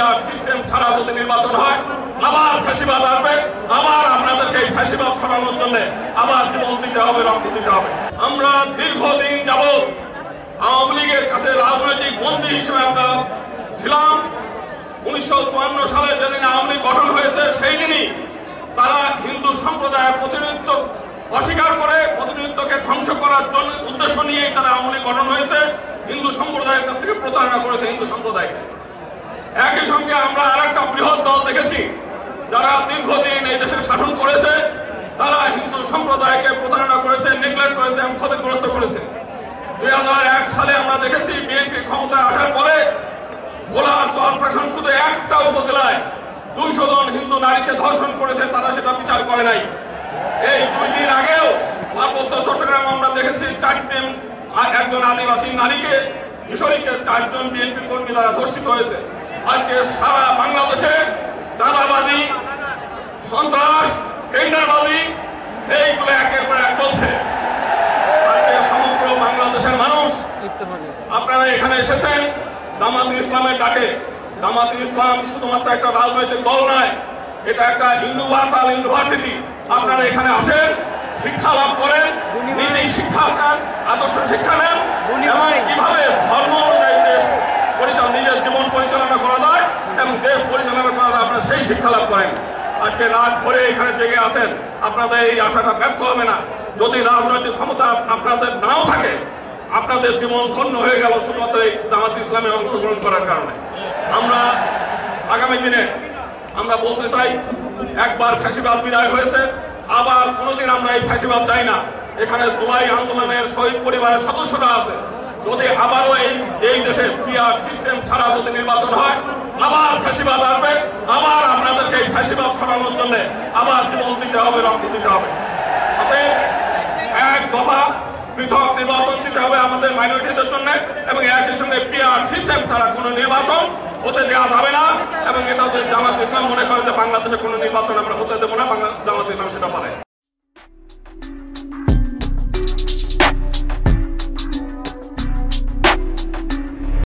PR system ছাড়া যদি নির্বাচন হয় আবার ফ্যাসিবাদ আসবে, আবার আপনাদেরকে এই ফ্যাসিবাদ সরানোর জন্য আবার জীবন দিতে হবে, রক্ত দিতে হবে। আমরা দীর্ঘদিন যাবৎ আওয়ামী লীগের কাছে রাজনৈতিক বন্দী হিসেবে আমরা ছিলাম। 1954 সালে যেদিন আওয়ামী লীগ গঠন হয়েছে সেই দিনই তারা হিন্দু সম্প্রদায়ের প্রতিনিধিত্ব অস্বীকার করে প্রতিনিধিত্বকে ধ্বংস করার জন্য উদ্দেশ্য নিয়েই তারা আওয়ামী লীগ গঠন হয়েছে। হিন্দু সম্প্রদায়ের কাছ থেকে প্রতারণা করেছে হিন্দু সম্প্রদায়কে। একই সঙ্গে আমরা আরেকটা বৃহৎ দল দেখেছি যারা দীর্ঘদিন এই দেশে শাসন করেছে, তারা হিন্দু সম্প্রদায়কে প্রতারণা করেছে, নেগলেক্ট করেছে এবং ক্ষতিগ্রস্ত করেছে। 2001 সালে আমরা দেখেছি বিএনপি ক্ষমতায় আসার পরে ভোলার কর্পোরেশন শুধু একটা উপজেলায় 200 জন হিন্দু নারীকে ধর্ষণ করেছে, তারা সেটা বিচার করে নাই। এই 2 দিন আগেও পার্বত্য চট্টগ্রাম আমরা দেখেছি 4টি একজন আদিবাসী নারীকে কিশোরীকে 4 জন বিএনপি কর্মী দ্বারা ধর্ষিত হয়েছে। আজকে সারা বাংলাদেশে চাঁদাবাজি, সন্ত্রাস, টেন্ডারবাজি এইগুলো একের পর এক চলছে। আজকে সমগ্র বাংলাদেশের মানুষ আপনারা এখানে এসেছেন জামাতে ইসলামের ডাকে। জামাতে ইসলাম শুধুমাত্র একটা রাজনৈতিক দল নয়, এটা একটা ইউনিভার্সাল ইউনিভার্সিটি। আপনারা এখানে আসেন, শিক্ষা লাভ করেন, নীতি শিক্ষা নেন, আদর্শ শিক্ষা নেন এবং কিভাবে ধর্ম অনুযায়ী দেশ নিজের জীবন পরিচালনা করা যায় এবং দেশ পরিচালনা করা যায়, আপনারা সেই শিক্ষা লাভ করেন। আজকে রাত ভরে এখানে জেগে আছেন, আপনাদের এই আশাটা ব্যর্থ হবে না। যদি রাজনৈতিক ক্ষমতা আপনাদের নাও থাকে, আপনাদের জীবন ধন্য হয়ে গেল শুধুমাত্র এই জামাত ইসলামে অংশগ্রহণ করার কারণে। আমরা আগামী দিনে আমরা বলতে চাই, একবার ফ্যাসিবাদ বিদায় হয়েছে, আবার কোনোদিন আমরা এই ফ্যাসিবাদ চাই না। এখানে জুলাই আন্দোলনের শহীদ পরিবারের সদস্যরা আছে। যদি আবারও এই দেশে পিআর সিস্টেম ছাড়া যদি নির্বাচন হয় আবার ফ্যাসিবাদ আসবে, আবার আপনাদেরকে এই ফ্যাসিবাদ সরানোর জন্য আবার জীবন দিতে হবে, রক্ত দিতে হবে। অতএব এক দফা পৃথক নির্বাচন দিতে হবে আমাদের মাইনরিটিদের জন্য এবং একই সঙ্গে পিআর সিস্টেম ছাড়া কোনো নির্বাচন হতে দেওয়া যাবে না। এবং এটা যদি জামাত ইসলাম মনে করে যে বাংলাদেশে কোনো নির্বাচন আমরা হতে দেবো না, জামাত ইসলাম সেটা